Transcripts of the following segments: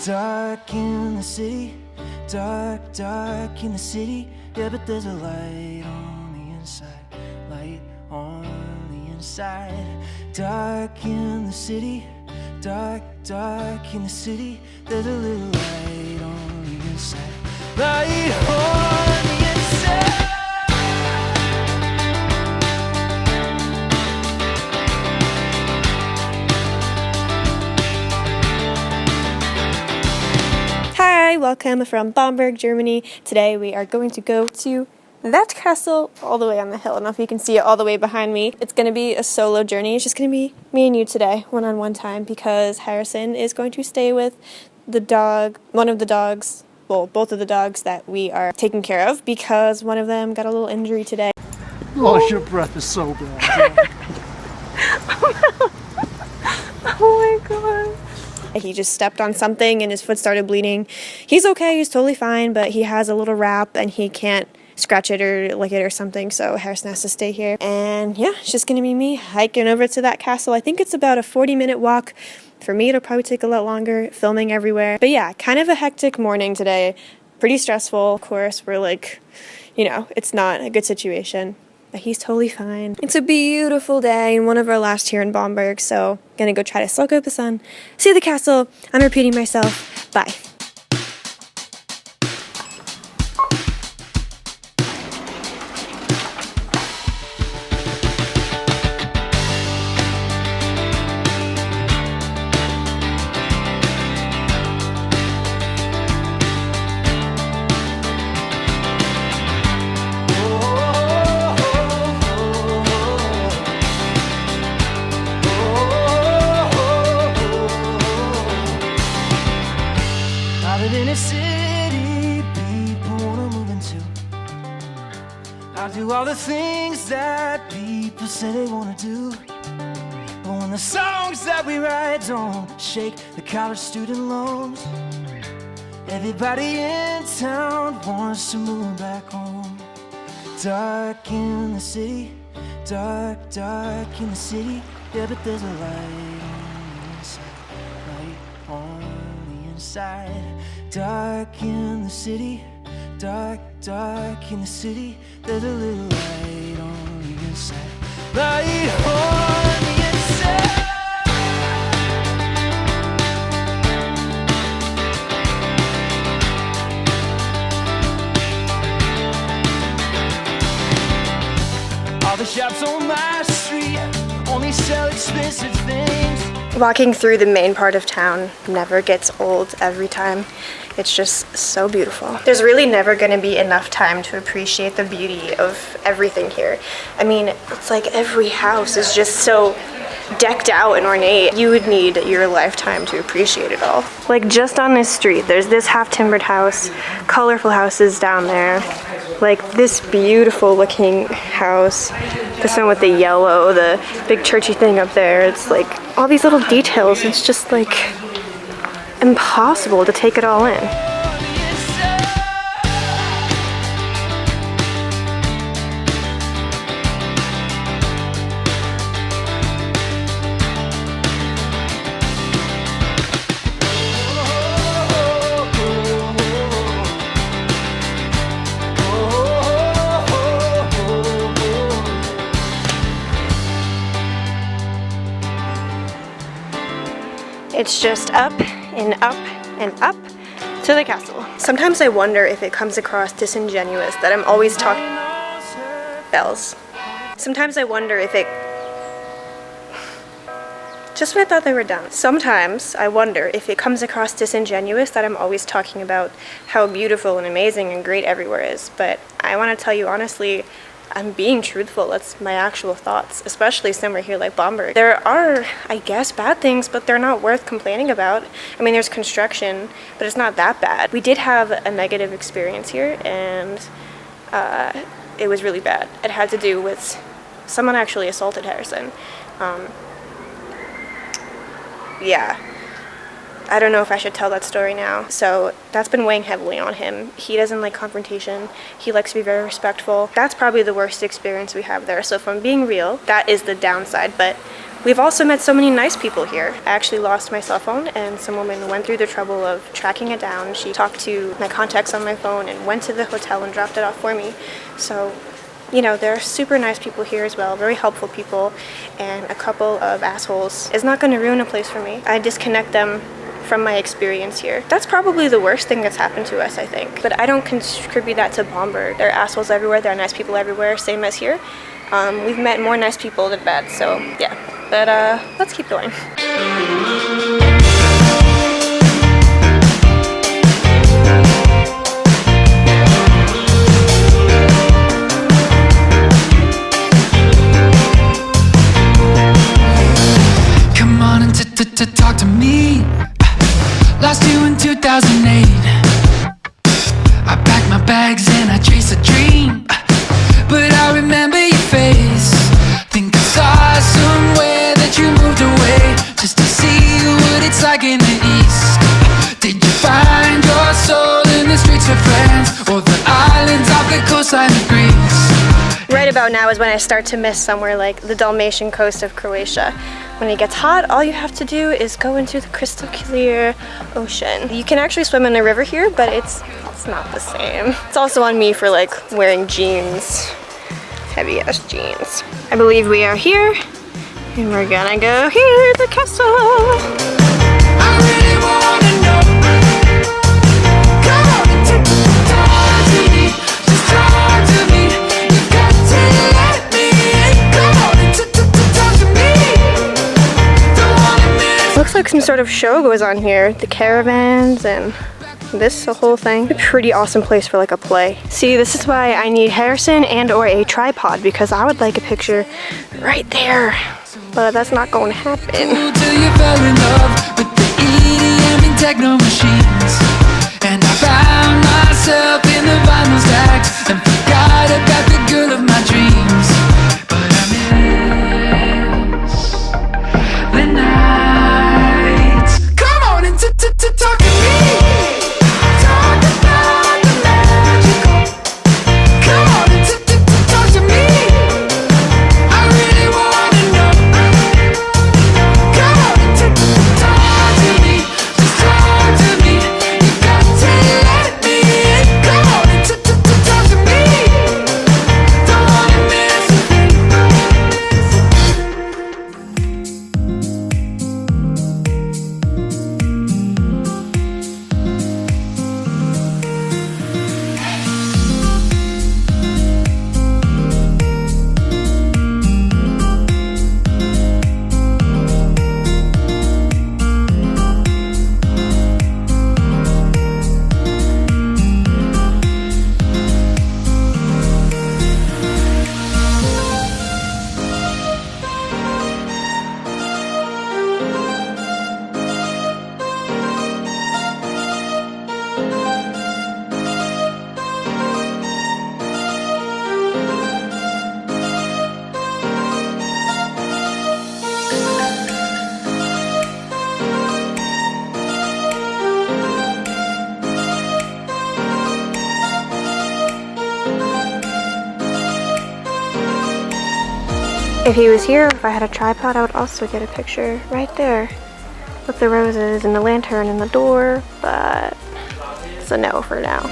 Dark in the city, dark, dark in the city. Yeah, but there's a light on the inside, light on the inside. Dark in the city, dark, dark in the city. There's a little light on the inside, light on the inside. Hi, welcome from Bamberg, Germany. Today we are going to go to that castle all the way on the hill. I don't know if you can see it all the way behind me. It's going to be a solo journey. It's just going to be me and you today, one-on-one time, because Harrison is going to stay with the dog, one of the dogs, well, both of the dogs that we are taking care of, because one of them got a little injury today. Oh, your breath is so bad. Oh my god. He just stepped on something and his foot started bleeding. He's okay, he's totally fine, but he has a little wrap and he can't scratch it or lick it or something, so Harrison has to stay here. And yeah, it's just gonna be me hiking over to that castle. I think it's about a 40-minute walk. For me, it'll probably take a lot longer, filming everywhere. But yeah, kind of a hectic morning today. Pretty stressful. Of course, we're like, you know, it's not a good situation. But he's totally fine. It's a beautiful day and one of our last here in Bamberg, so I'm gonna go try to soak up the sun, see the castle. I'm repeating myself. Bye. In a city people wanna move into, I do all the things that people say they wanna do. But when the songs that we write don't shake the college student loans, everybody in town wants to move back home. Dark in the city, dark, dark in the city. Yeah, but there's a light on the inside, light on the inside. Dark in the city, dark, dark in the city. There's a little light on the inside, light on the inside. All the shops on my street only sell expensive things. Walking through the main part of town never gets old every time. It's just so beautiful. There's really never gonna be enough time to appreciate the beauty of everything here. I mean, it's like every house is just so decked out and ornate. You would need your lifetime to appreciate it all. Like just on this street, there's this half-timbered house, colorful houses down there, like this beautiful looking house, this one with the yellow, the big churchy thing up there. It's like all these little details. It's just like impossible to take it all in. It's just up and up and up to the castle. Sometimes I wonder if it comes across disingenuous that I'm always talking bells. Sometimes I wonder if it just when I thought they were done. Sometimes I wonder if it comes across disingenuous that I'm always talking about how beautiful and amazing and great everywhere is. But I want to tell you honestly, I'm being truthful. That's my actual thoughts, especially somewhere here like Bamberg. There are, I guess, bad things, but they're not worth complaining about. I mean, there's construction, but it's not that bad. We did have a negative experience here, and it was really bad. It had to do with someone actually assaulted Harrison. Yeah. I don't know if I should tell that story now. So that's been weighing heavily on him. He doesn't like confrontation. He likes to be very respectful. That's probably the worst experience we have there. So if I'm being real, that is the downside. But We've also met so many nice people here. I actually lost my cell phone and some woman went through the trouble of tracking it down. She talked to my contacts on my phone and went to the hotel and dropped it off for me. So, you know, there are super nice people here as well, very helpful people, and a couple of assholes is not going to ruin a place for me. I disconnect them from my experience here. That's probably the worst thing that's happened to us, I think. But I don't contribute that to Bamberg. There are assholes everywhere, there are nice people everywhere, same as here. We've met more nice people than bad, so yeah. But let's keep going. Come on and talk to me. Lost you in 2008. I packed my bags and I chased a dream, but I remember your face. Think I saw somewhere that you moved away, just to see what it's like in the East. Did you find your soul in the streets of France, or the islands off the coastline of Greece? Right about now is when I start to miss somewhere like the Dalmatian coast of Croatia. When it gets hot, all you have to do is go into the crystal clear ocean. You can actually swim in a river here, but it's not the same. It's also on me for like wearing jeans, heavy ass jeans. I believe we are here, and we're gonna go here, the castle. I really wanna know. Come on and talk to me, just talk to me. You've got to let me in. Come on and talk to me. Don't wanna miss. Looks like some sort of show goes on here. The caravans and this whole thing. A pretty awesome place for like a play. See, this is why I need Harrison and or a tripod, because I would like a picture right there. But that's not going to happen. Till you fell in love with the EDM and techno machines, and I found myself in the vinyl stacks and forgot about the girl of my dreams. But I miss the nights. Come on and talk to me. Talk about the magical. Come on and talk to me. I really wanna know. Come on and talk to me. Just talk to me. You've got to let me in. Come on and talk to me. Don't wanna miss a thing. If he was here, if I had a tripod, I would also get a picture right there with the roses and the lantern and the door, but it's a no for now.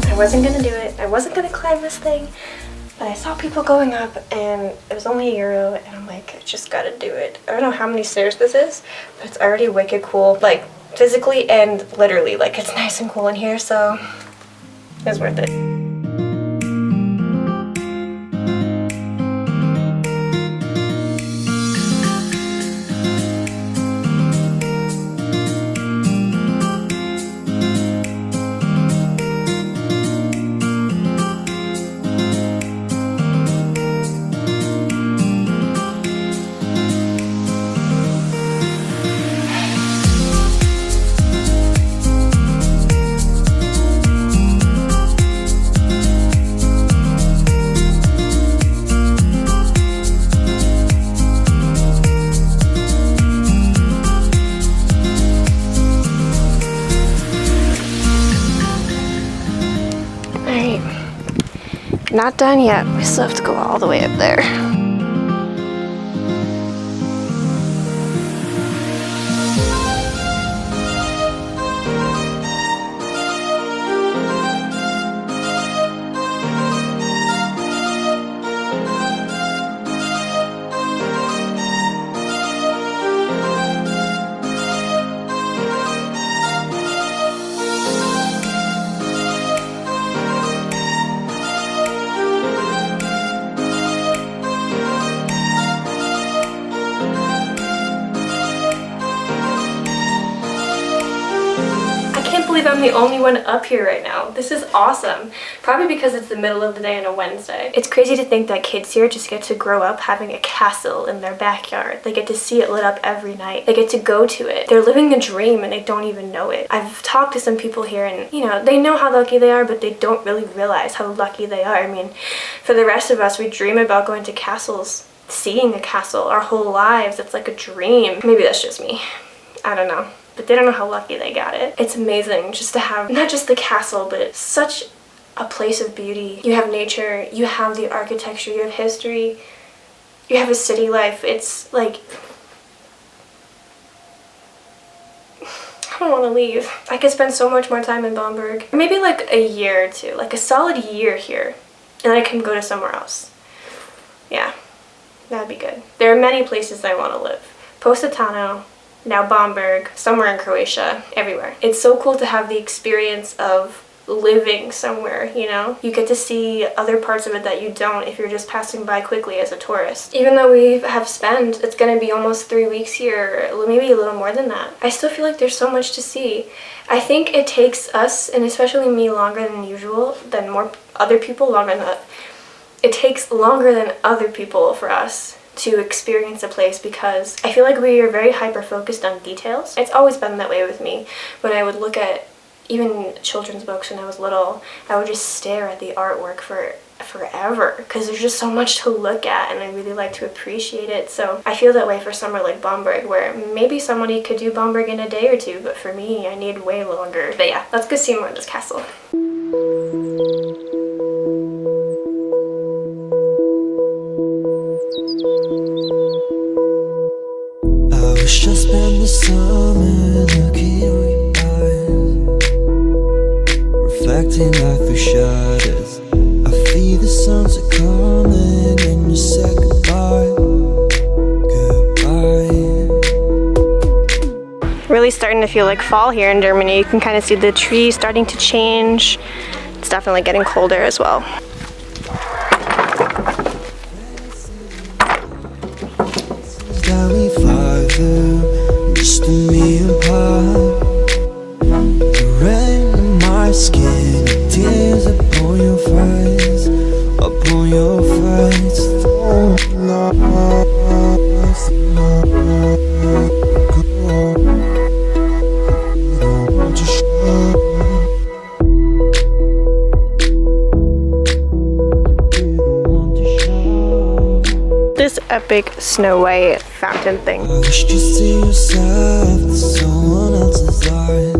I wasn't gonna do it. I wasn't gonna climb this thing, but I saw people going up and it was only €1 and I'm like, I just gotta do it. I don't know how many stairs this is, but it's already wicked cool, like physically and literally. Like, it's nice and cool in here, so it's worth it. Not done yet. We still have to go all the way up there. I can't believe I'm the only one up here right now. This is awesome. Probably because it's the middle of the day on a Wednesday. It's crazy to think that kids here just get to grow up having a castle in their backyard. They get to see it lit up every night. They get to go to it. They're living a dream and they don't even know it. I've talked to some people here and, you know, they know how lucky they are, but they don't really realize how lucky they are. I mean, for the rest of us, we dream about going to castles, seeing a castle our whole lives. It's like a dream. Maybe that's just me. I don't know. But they don't know how lucky they got it. It's amazing just to have not just the castle, but such a place of beauty. You have nature, you have the architecture, you have history, you have a city life. It's like, I don't want to leave. I could spend so much more time in Bamberg. Maybe like a year or two, like a solid year here, and then I can go to somewhere else. Yeah, that'd be good. There are many places I want to live. Positano, now Bamberg, somewhere in Croatia, everywhere. It's so cool to have the experience of living somewhere, you know? You get to see other parts of it that you don't if you're just passing by quickly as a tourist. Even though we have spent, it's gonna be almost 3 weeks here, maybe a little more than that. I still feel like there's so much to see. I think it takes us, and especially me, longer than usual, than more other people, it takes longer than other people for us to experience a place, because I feel like we are very hyper-focused on details. It's always been that way with me. When I would look at even children's books when I was little, I would just stare at the artwork for forever because there's just so much to look at and I really like to appreciate it. So I feel that way for somewhere like Bamberg, where maybe somebody could do Bamberg in a day or two, but for me, I need way longer. But yeah, let's go see more of this castle. I wish I spent the summer looking in your eyes, reflecting life through shadows. I feel the sunset coming and you said goodbye, goodbye. Really starting to feel like fall here in Germany. You can kind of see the trees starting to change. It's definitely getting colder as well. Just me and Pop, the rain in my skin, tears upon your face, upon your face. This epic Snow White fountain thing. I wish you see yourself in someone else's eyes.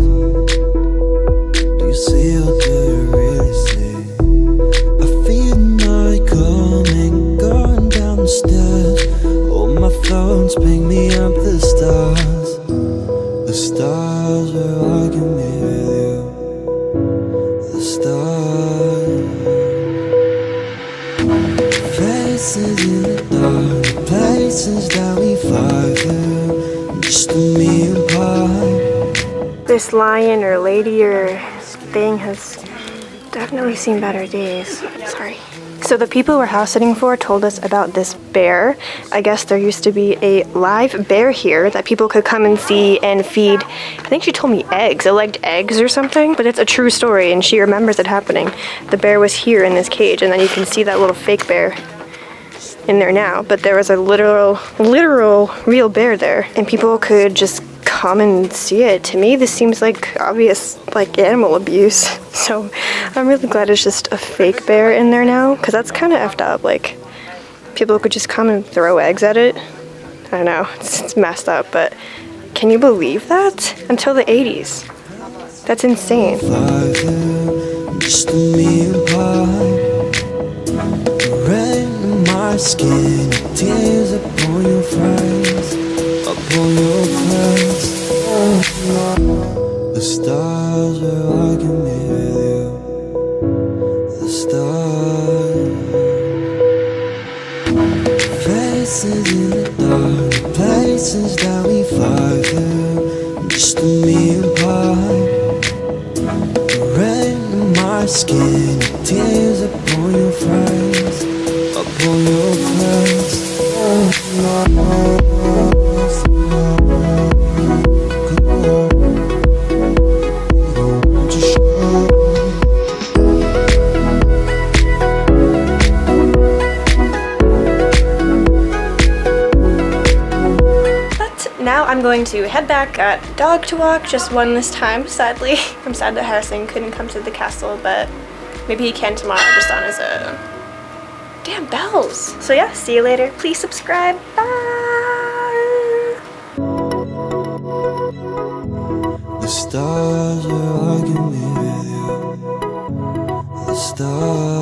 Do you see or do you really see? I feel the night coming, going down the stairs. Hold my phones, ping me up the stars where I can be with you. The stars, faces in the dark, places that we fly through, just me and Pop. This lion or lady or thing has definitely seen better days. Sorry. So the people we're house sitting for told us about this bear. I guess there used to be a live bear here that people could come and see and feed. I think she told me eggs, it eggs or something, but it's a true story and she remembers it happening. The bear was here in this cage and then you can see that little fake bear in there now, but there was a literal real bear there and people could just come and see it. To me, this seems like obvious animal abuse. So I'm really glad it's just a fake bear in there now, because that's kind of effed up. People could just come and throw eggs at it. I don't know, it's messed up, but can you believe that? Until the 80s. That's insane. Just me and Pop. my skin, tears upon your face, upon your face. The stars where I can be with you. The stars. Places in the dark, places that we fly through, just me and part. The rain in my skin, tears upon your face, upon your face. Now I'm going to head back, got a dog to walk, just one this time, sadly. I'm sad that Harrison couldn't come to the castle, but maybe he can tomorrow just on his own. Damn bells! So yeah, see you later. Please subscribe. Bye! The stars where I can be with you. The stars.